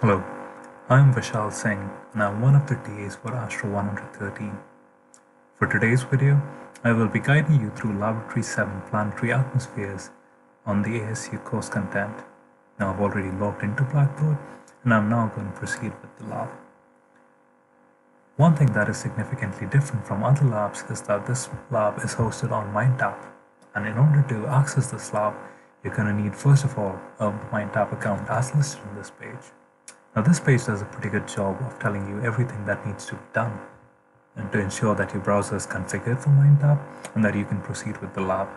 Hello, I'm Vishal Singh and I'm one of the TAs for Astro 113. For today's video, I will be guiding you through Laboratory 7 planetary atmospheres on the ASU course content. Now I've already logged into Blackboard and I'm now going to proceed with the lab. One thing that is significantly different from other labs is that this lab is hosted on MindTap, and in order to access this lab, you're going to need first of all a MindTap account as listed on this page. Now this page does a pretty good job of telling you everything that needs to be done and to ensure that your browser is configured for MindTap and that you can proceed with the lab.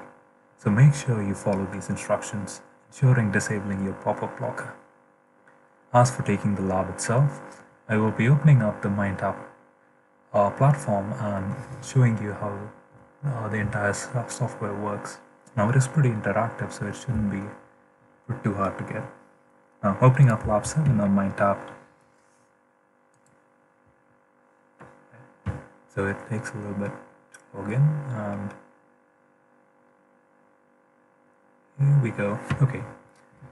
So make sure you follow these instructions, ensuring disabling your pop-up blocker. As for taking the lab itself, I will be opening up the MindTap platform and showing you how the entire software works. Now it is pretty interactive, so it shouldn't be too hard to get. Now opening up Lab 7 on MindTap. So it takes a little bit to log in, and here we go. Okay,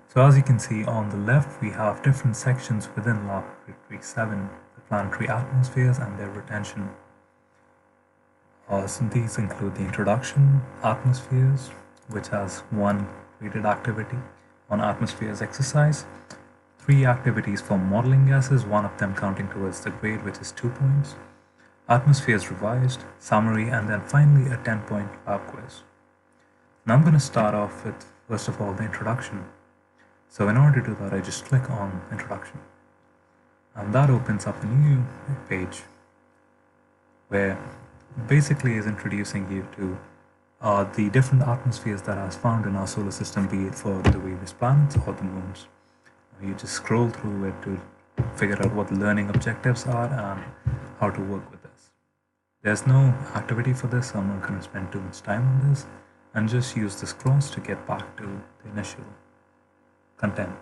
so as you can see on the left, we have different sections within Laboratory 7, the planetary atmospheres and their retention. So these include the introduction, atmospheres, which has one graded activity on atmospheres exercise, 3 activities for modeling gases, one of them counting towards the grade, which is 2 points, atmospheres revised, summary, and then finally a 10-point lab quiz. Now I'm going to start off with, first of all, the introduction. So in order to do that, I just click on introduction, and that opens up a new page where basically is introducing you to the different atmospheres that are found in our solar system, be it for the various planets or the moons. You just scroll through it to figure out what the learning objectives are and how to work with this. There's no activity for this, so I'm not going to spend too much time on this, and just use this cross to get back to the initial content.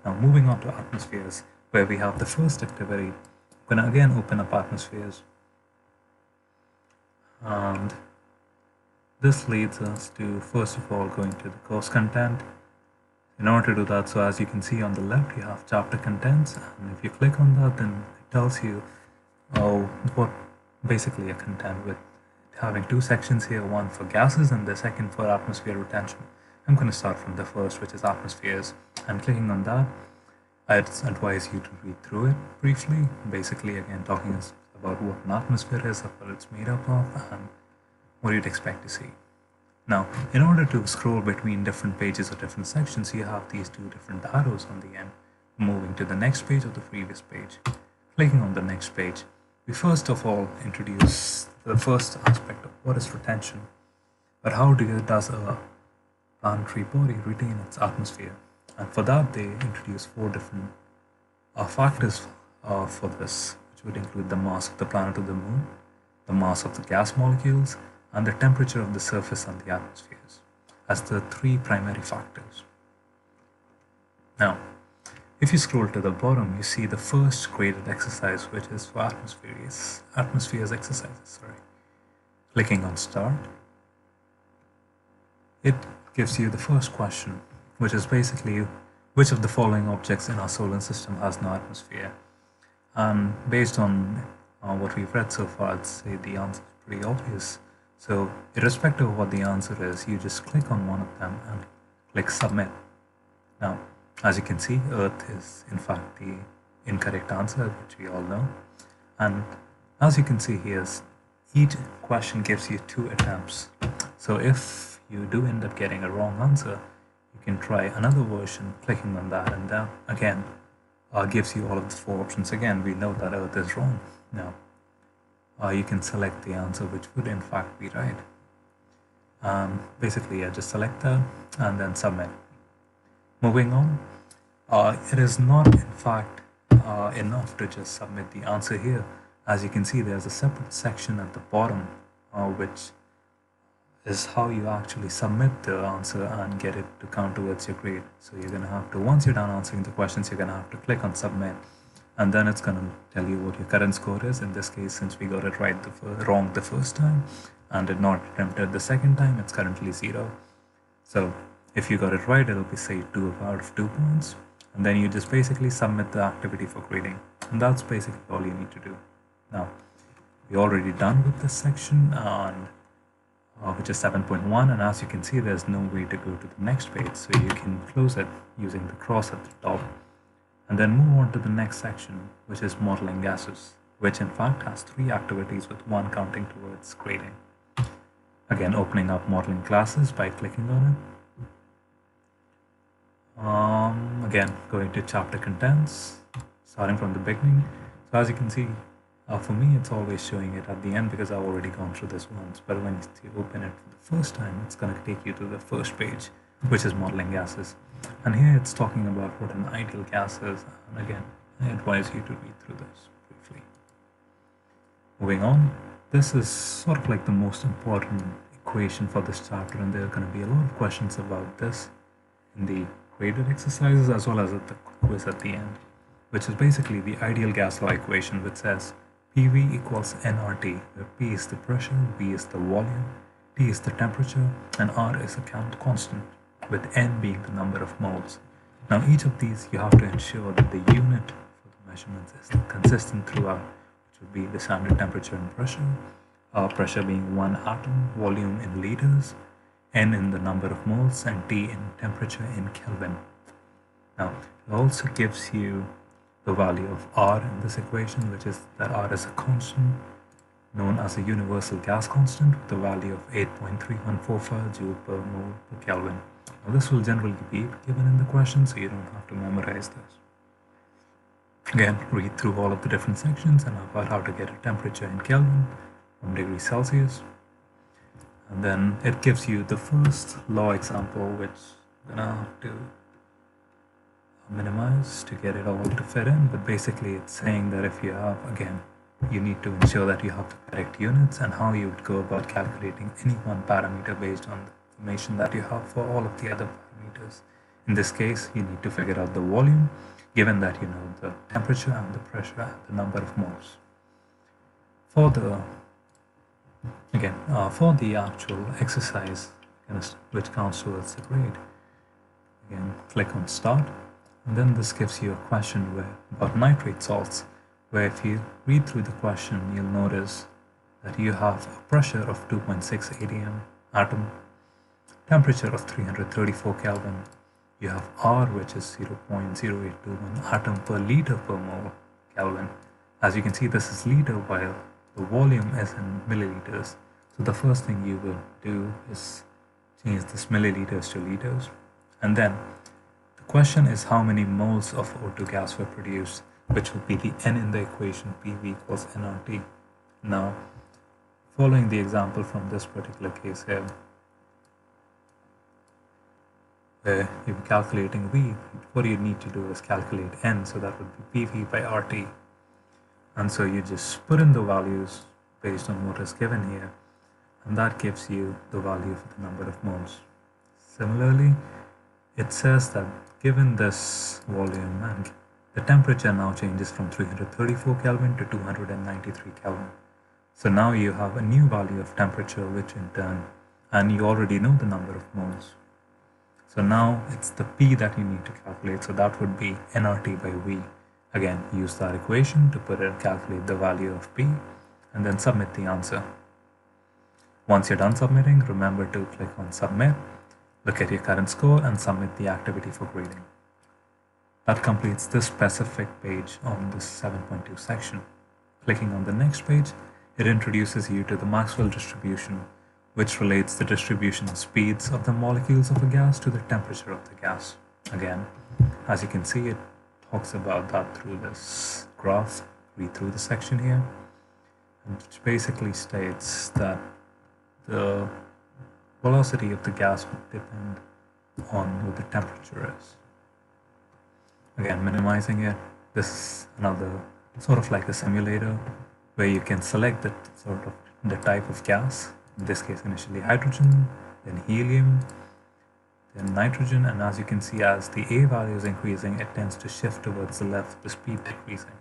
Now moving on to atmospheres, where we have the first activity. I'm going to again open up atmospheres, and this leads us to first of all going to the course content. In order to do that, so as you can see on the left, you have chapter contents, and if you click on that, then it tells you what basically a content, with having 2 sections here, one for gases and the second for atmosphere retention. I'm going to start from the first, which is atmospheres, and clicking on that, I'd advise you to read through it briefly, basically again talking about what an atmosphere is, what it's made up of, and what you'd expect to see. Now, in order to scroll between different pages or different sections, you have these 2 different arrows on the end, moving to the next page or the previous page. Clicking on the next page, we first of all introduce the first aspect of what is retention, but how does a planetary body retain its atmosphere? And for that, they introduce 4 different factors for this, which would include the mass of the planet or the moon, the mass of the gas molecules, and the temperature of the surface and the atmospheres as the 3 primary factors. Now, if you scroll to the bottom, you see the first graded exercise, which is for atmospheres exercises. Clicking on start, it gives you the first question, which is basically which of the following objects in our solar system has no atmosphere. And based on what we've read so far, I'd say the answer is pretty obvious. So irrespective of what the answer is, you just click on one of them and click submit. Now, as you can see, Earth is in fact the incorrect answer, which we all know. And as you can see here, each question gives you 2 attempts. So if you do end up getting a wrong answer, you can try another version, clicking on that, and that again gives you all of the 4 options. Again, we know that Earth is wrong. Now, you can select the answer which would in fact be right. Basically, just select that and then submit. Moving on, it is not in fact enough to just submit the answer here. As you can see, there's a separate section at the bottom which is how you actually submit the answer and get it to count towards your grade. So you're going to have to, once you're done answering the questions, you're going to have to click on submit, and then it's going to tell you what your current score is. In this case, since we got it wrong the first time and did not attempt it the second time, it's currently 0. So if you got it right, it'll be say 2 out of 2 points, and then you just basically submit the activity for grading, and that's basically all you need to do. Now, we're already done with this section, and which is 7.1, and as you can see, there's no way to go to the next page, so you can close it using the cross at the top and then move on to the next section, which is modeling gases, which in fact has 3 activities with 1 counting towards grading. Again, opening up modeling classes by clicking on it. Again, going to chapter contents, starting from the beginning. So as you can see, for me, it's always showing it at the end because I've already gone through this once. But when you open it for the first time, it's going to take you to the first page, which is modeling gases. And here it's talking about what an ideal gas is. And again, I advise you to read through this briefly. Moving on, this is sort of like the most important equation for this chapter, and there are going to be a lot of questions about this in the graded exercises as well as at the quiz at the end, which is basically the ideal gas law equation, which says PV equals nRT, where P is the pressure, V is the volume, T is the temperature, and R is a constant, with N being the number of moles. Now each of these you have to ensure that the unit for the measurements is consistent throughout, which would be the standard temperature and pressure, pressure being 1 atom, volume in liters, N in the number of moles, and T in temperature in Kelvin. Now it also gives you the value of R in this equation, which is that R is a constant known as a universal gas constant with a value of 8.3145 joule per mole per Kelvin. Now this will generally be given in the question, so you don't have to memorize this. Again, read through all of the different sections and about how to get a temperature in Kelvin from degrees Celsius. And then it gives you the first law example, which I'm gonna have to minimize to get it all to fit in, but basically it's saying that if you have, again, you need to ensure that you have the correct units and how you would go about calculating any one parameter based on the information that you have for all of the other parameters. In this case, you need to figure out the volume, given that you know the temperature and the pressure and the number of moles. For the actual exercise, which counts towards the grade, again, click on start. And then this gives you a question about nitrate salts, where if you read through the question, you'll notice that you have a pressure of 2.6 atm atom, temperature of 334 Kelvin. You have R, which is 0.0821 atom per liter per mole Kelvin. As you can see, this is liter while the volume is in milliliters. So the first thing you will do is change this milliliters to liters, and then question is how many moles of O2 gas were produced, which would be the N in the equation PV equals nRT. Now, following the example from this particular case here, where you're calculating V, what you need to do is calculate N, so that would be PV by RT. And so you just put in the values based on what is given here, and that gives you the value for the number of moles. Similarly, it says that given this volume and the temperature now changes from 334 Kelvin to 293 Kelvin. So now you have a new value of temperature, which in turn, and you already know the number of moles. So now it's the P that you need to calculate. So that would be nRT by V. Again, use that equation to calculate the value of P and then submit the answer. Once you're done submitting, remember to click on submit. Look at your current score and submit the activity for grading. That completes this specific page on this 7.2 section. Clicking on the next page, it introduces you to the Maxwell distribution, which relates the distribution speeds of the molecules of a gas to the temperature of the gas. Again, as you can see, it talks about that through this graph. Read through the section here, which basically states that the velocity of the gas would depend on what the temperature is. Again, minimizing it, this is another sort of like a simulator where you can select the type of gas, in this case initially hydrogen, then helium, then nitrogen, and as you can see, as the A value is increasing, it tends to shift towards the left, the speed decreasing.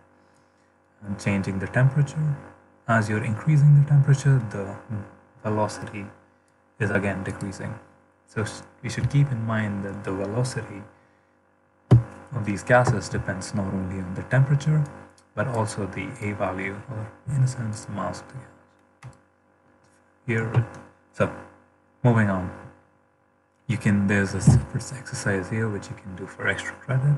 And changing the temperature, as you're increasing the temperature, the velocity is again decreasing. So you should keep in mind that the velocity of these gases depends not only on the temperature, but also the A value, or in a sense, the mass of the gas. Here, so moving on, there's a separate exercise here which you can do for extra credit.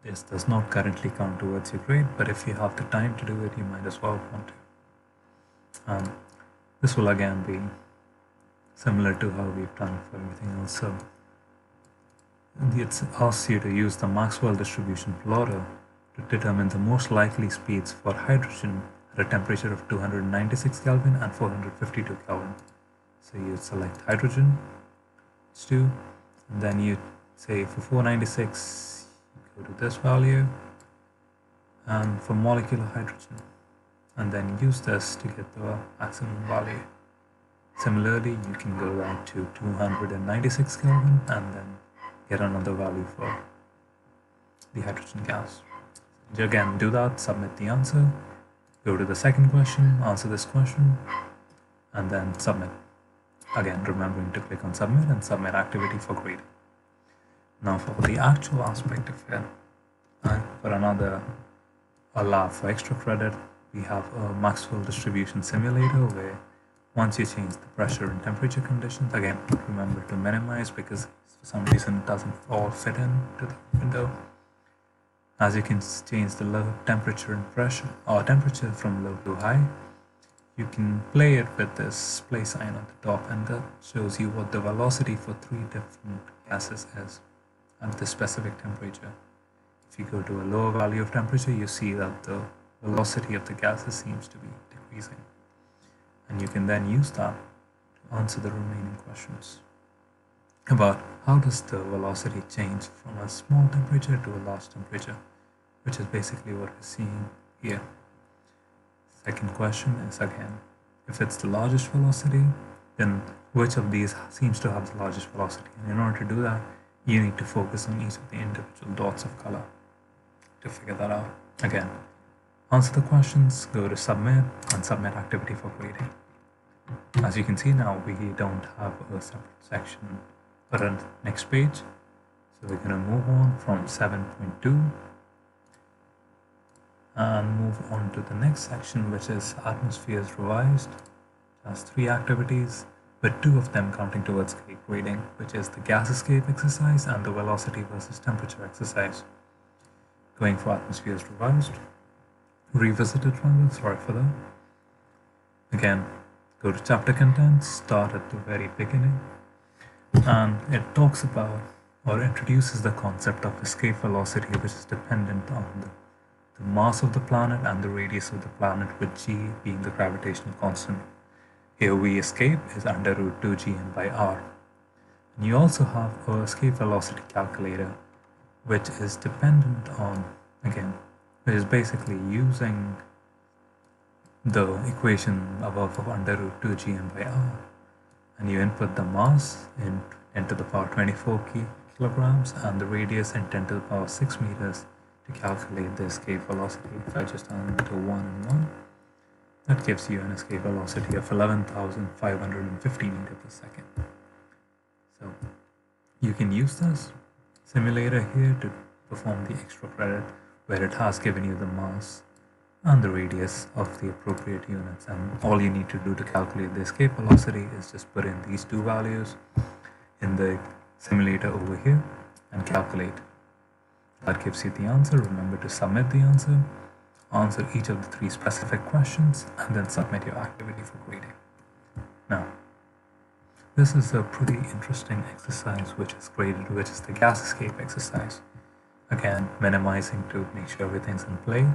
This does not currently count towards your grade, but if you have the time to do it, you might as well want to. This will again be similar to how we've done for everything else. So it asks you to use the Maxwell distribution plotter to determine the most likely speeds for hydrogen at a temperature of 296 Kelvin and 452 Kelvin. So you select hydrogen, H2, and then you say for 496, you go to this value, and for molecular hydrogen, and then use this to get the maximum value. Similarly, you can go down to 296 Kelvin and then get another value for the hydrogen gas. You again do that, submit the answer, go to the second question, answer this question, and then submit. Again, remembering to click on submit and submit activity for grading. Now for the actual aspect of it, for another lab for extra credit, we have a Maxwell distribution simulator where once you change the pressure and temperature conditions, again, remember to minimize because for some reason it doesn't all fit into the window. As you can change the low temperature and pressure, or temperature from low to high, you can play it with this play sign on the top, and that shows you what the velocity for 3 different gases is at the specific temperature. If you go to a lower value of temperature, you see that the velocity of the gases seems to be decreasing. And you can then use that to answer the remaining questions about how does the velocity change from a small temperature to a large temperature, which is basically what we're seeing here. Second question is again, if it's the largest velocity, then which of these seems to have the largest velocity? And in order to do that, you need to focus on each of the individual dots of color to figure that out. Again, answer the questions, go to submit, and submit activity for grading. As you can see now, we don't have a separate section for the next page. So we're going to move on from 7.2 and move on to the next section, which is atmospheres revised. It has 3 activities, with 2 of them counting towards grading, which is the gas escape exercise and the velocity versus temperature exercise. Going for atmospheres revised, revisited rather, sorry for that. Again, go to chapter contents, start at the very beginning, and it talks about or introduces the concept of escape velocity, which is dependent on the mass of the planet and the radius of the planet, with g being the gravitational constant. Here we escape is under root 2gn by r. And you also have a escape velocity calculator, which is dependent on, again, which is basically using the equation above of under root 2gn by r, and you input the mass in 10 to the power 24 kilograms and the radius in 10 to the power 6 meters to calculate the escape velocity. If I just turn it to 1 and 1, that gives you an escape velocity of 11,550 meters per second. So you can use this simulator here to perform the extra credit, where it has given you the mass and the radius of the appropriate units, and all you need to do to calculate the escape velocity is just put in these 2 values in the simulator over here and calculate. That gives you the answer. Remember to submit the answer each of the 3 specific questions, and then submit your activity for grading. Now, this is a pretty interesting exercise which is graded, which is the gas escape exercise. Again, minimizing to make sure everything's in play.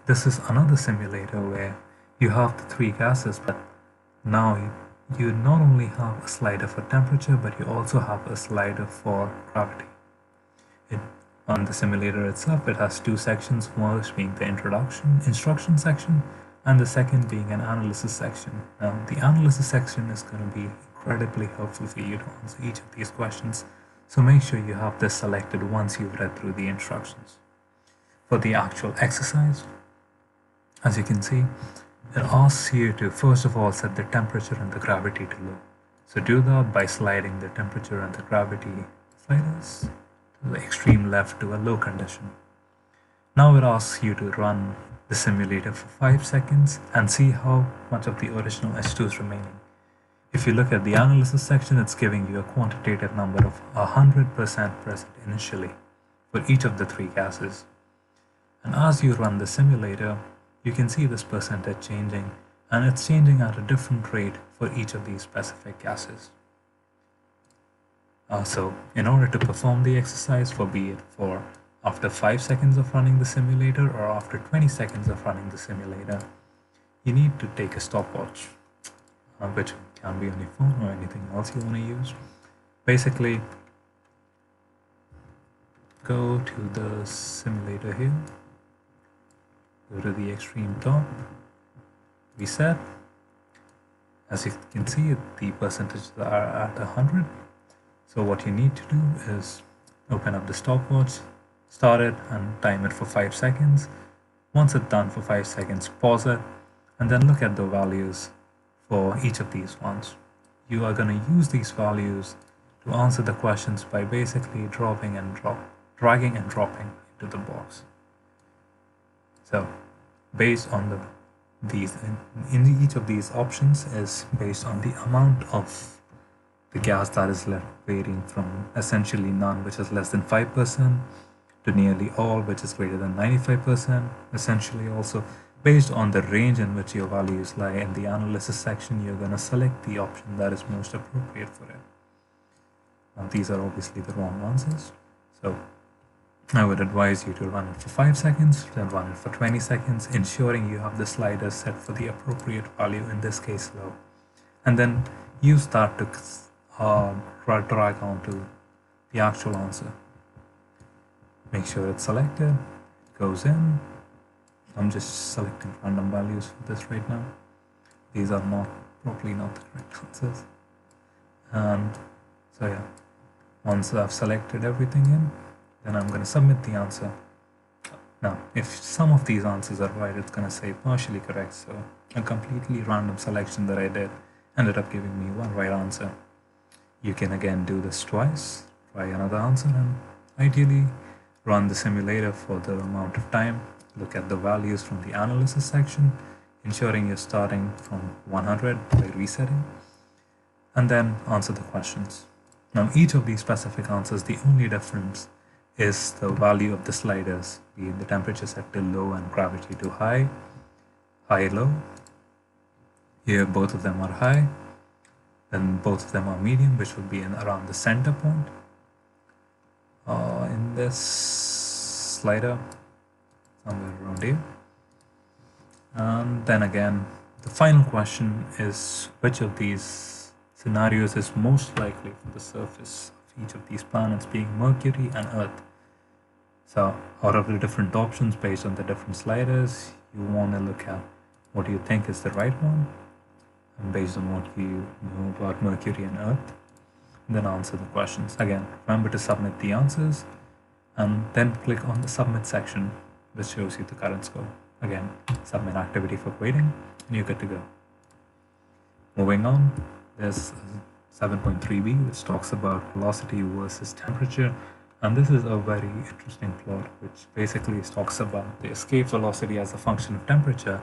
This is another simulator where you have the 3 gases, but now you not only have a slider for temperature, but you also have a slider for gravity. On the simulator itself, it has 2 sections, first being the instruction section, and the second being an analysis section. Now, the analysis section is going to be incredibly helpful for you to answer each of these questions, so make sure you have this selected once you've read through the instructions. For the actual exercise, as you can see, it asks you to first of all set the temperature and the gravity to low. So do that by sliding the temperature and the gravity sliders the extreme left to a low condition. Now it asks you to run the simulator for 5 seconds and see how much of the original H2 is remaining. If you look at the analysis section, it's giving you a quantitative number of 100% present initially for each of the 3 gases. And as you run the simulator, you can see this percentage changing, and it's changing at a different rate for each of these specific gases. So in order to perform the exercise, be it for after 5 seconds of running the simulator or after 20 seconds of running the simulator, you need to take a stopwatch, which can be on your phone or anything else you want to use. Basically, go to the simulator here, go to the extreme top, reset. As you can see, the percentages are at 100. So what you need to do is open up the stopwatch, start it and time it for 5 seconds. Once it's done for 5 seconds, pause it, and then look at the values for each of these ones. You are going to use these values to answer the questions by basically dragging and dropping into the box. So based on in each of these options is based on the amount of the gas that is left, varying from essentially none, which is less than 5%, to nearly all, which is greater than 95%. Essentially, also based on the range in which your values lie in the analysis section, you're going to select the option that is most appropriate for it. Now, these are obviously the wrong answers, so I would advise you to run it for 5 seconds, then run it for 20 seconds, ensuring you have the sliders set for the appropriate value, in this case low. And then use that to drag onto the actual answer. Make sure it's selected, it goes in. I'm just selecting random values for this right now. These are probably not the correct answers. And so yeah, once I've selected everything in, then I'm going to submit the answer. Now, if some of these answers are right, it's going to say partially correct. So a completely random selection that I did ended up giving me one right answer. You can again do this twice, try another answer, and ideally run the simulator for the amount of time. Look at the values from the analysis section, ensuring you're starting from 100 by resetting, and then answer the questions. Now, each of these specific answers, the only difference is the value of the sliders, be it the temperature set to low and gravity to high, high-low. Here, both of them are high. Then both of them are medium, which would be around the center point in this slider, somewhere around here. And then again, the final question is which of these scenarios is most likely for the surface of each of these planets, being Mercury and Earth. So out of the different options based on the different sliders, you want to look at what you think is the right one, and based on what you know about Mercury and Earth, then answer the questions. Again, remember to submit the answers and then click on the submit section, which shows you the current score. Again, submit activity for grading and you're good to go. Moving on, there's 7.3b, which talks about velocity versus temperature. And this is a very interesting plot, which basically talks about the escape velocity as a function of temperature,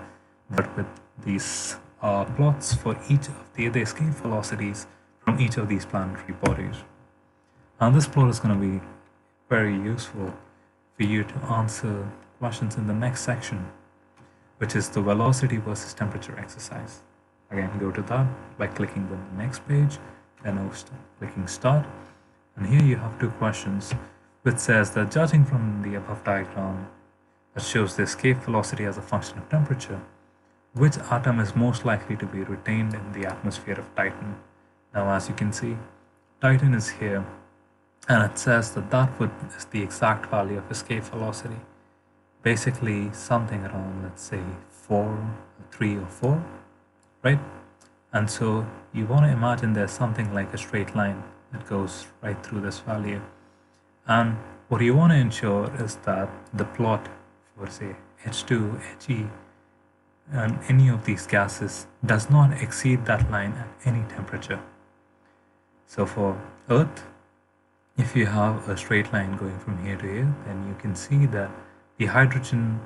but with these plots for each of the escape velocities from each of these planetary bodies. And this plot is going to be very useful for you to answer questions in the next section, which is the velocity versus temperature exercise. Again, go to that by clicking the next page, then clicking start. And here you have two questions, which says that judging from the above diagram that shows the escape velocity as a function of temperature, which atom is most likely to be retained in the atmosphere of Titan? Now, as you can see, Titan is here, and it says that is the exact value of escape velocity. Basically, something around, let's say, 3 or 4, right? And so you want to imagine there's something like a straight line that goes right through this value. And what you want to ensure is that the plot for, say, H2, He, and any of these gases does not exceed that line at any temperature. So for Earth, if you have a straight line going from here to here, then you can see that the hydrogen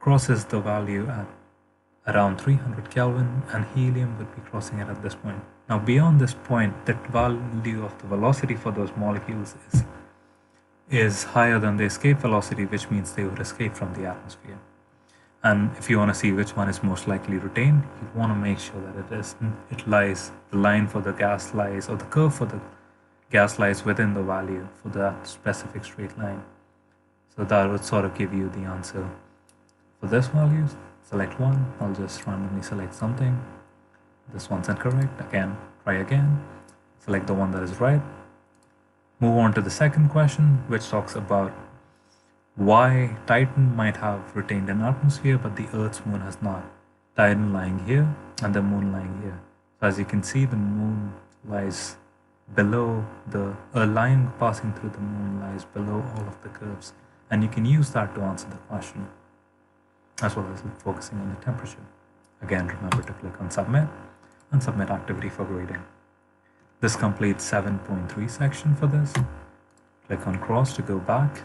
crosses the value at around 300 Kelvin, and helium would be crossing it at this point. Now beyond this point, that value of the velocity for those molecules is higher than the escape velocity, which means they would escape from the atmosphere. And if you want to see which one is most likely retained, you want to make sure that the line for the gas lies, or the curve for the gas lies within the value for that specific straight line. So that would sort of give you the answer. For this value, select one. I'll just randomly select something. This one's incorrect. Again, try again. Select the one that is right. Move on to the second question, which talks about why Titan might have retained an atmosphere, but the Earth's moon has not. Titan lying here and the moon lying here. So as you can see, the moon lies below a line passing through the moon lies below all of the curves, and you can use that to answer the question, as well as focusing on the temperature. Again, remember to click on submit and submit activity for grading. This completes 7.3 section for this. Click on cross to go back.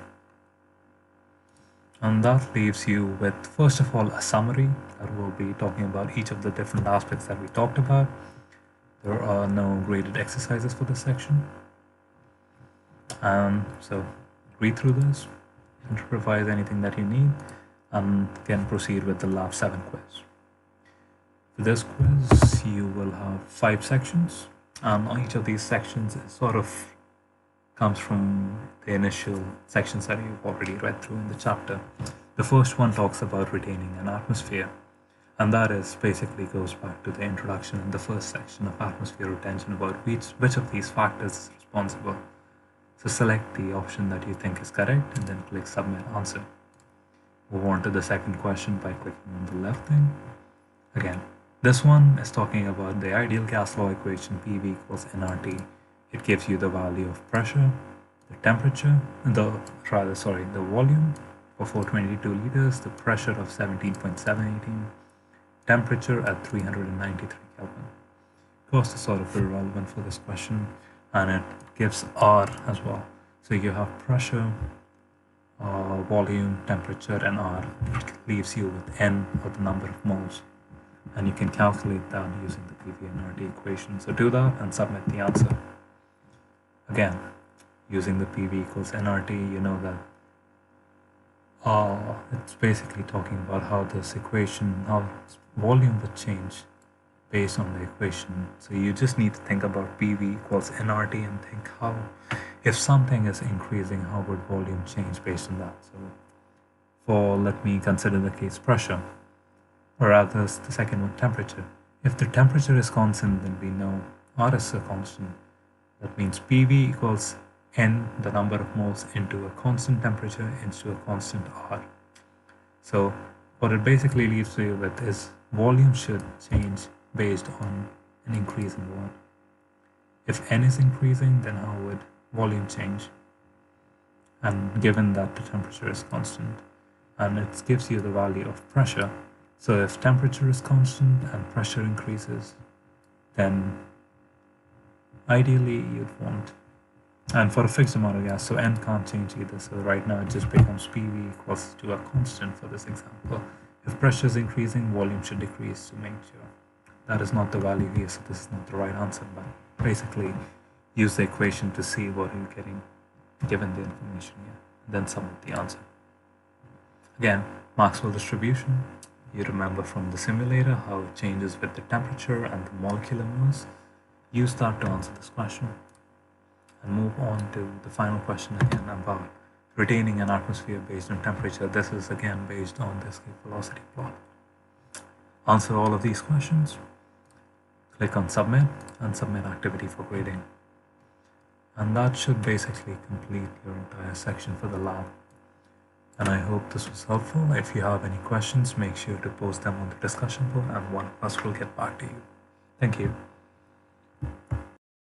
And that leaves you with, first of all, a summary that will be talking about each of the different aspects that we talked about. There are no graded exercises for this section. So read through this and revise anything that you need, and then proceed with the lab 7 quiz. For this quiz, you will have 5 sections, and on each of these sections sort of comes from the initial sections that you've already read through in the chapter. The first one talks about retaining an atmosphere, and that is basically goes back to the introduction in the first section of atmosphere retention about which of these factors is responsible. So select the option that you think is correct and then click submit answer. Move on to the second question by clicking on the left thing. Again, this one is talking about the ideal gas law equation PV equals nRT. It gives you the value of pressure, the temperature, the volume for 422 liters, the pressure of 17.718, temperature at 393 Kelvin. Cost is sort of irrelevant for this question, and it gives R as well. So you have pressure, volume, temperature, and R. It leaves you with N, or the number of moles. And you can calculate that using the PV and RT equation. So do that and submit the answer. Again, using the PV equals nRT, you know that it's basically talking about how this equation, how volume would change based on the equation. So you just need to think about PV equals nRT and think how, if something is increasing, how would volume change based on that. So let me consider the case pressure, or rather the second one, temperature. If the temperature is constant, then we know R is a constant. That means PV equals N, the number of moles, into a constant temperature into a constant R. So what it basically leaves you with is volume should change based on an increase in what. If N is increasing, then how would volume change? And given that the temperature is constant, and it gives you the value of pressure. So if temperature is constant and pressure increases, then ideally you'd want, and for a fixed amount of gas, so N can't change either. So right now it just becomes PV equals to a constant for this example. If pressure is increasing, volume should decrease to make sure. That is not the value here, so this is not the right answer, but basically use the equation to see what you're getting given the information here, and then submit the answer. Again, Maxwell distribution. You remember from the simulator how it changes with the temperature and the molecular mass. Use that to answer this question. And move on to the final question again about retaining an atmosphere based on temperature. This is again based on the escape velocity plot. Answer all of these questions. Click on submit and submit activity for grading. And that should basically complete your entire section for the lab. And I hope this was helpful. If you have any questions, make sure to post them on the discussion board and one of us will get back to you. Thank you.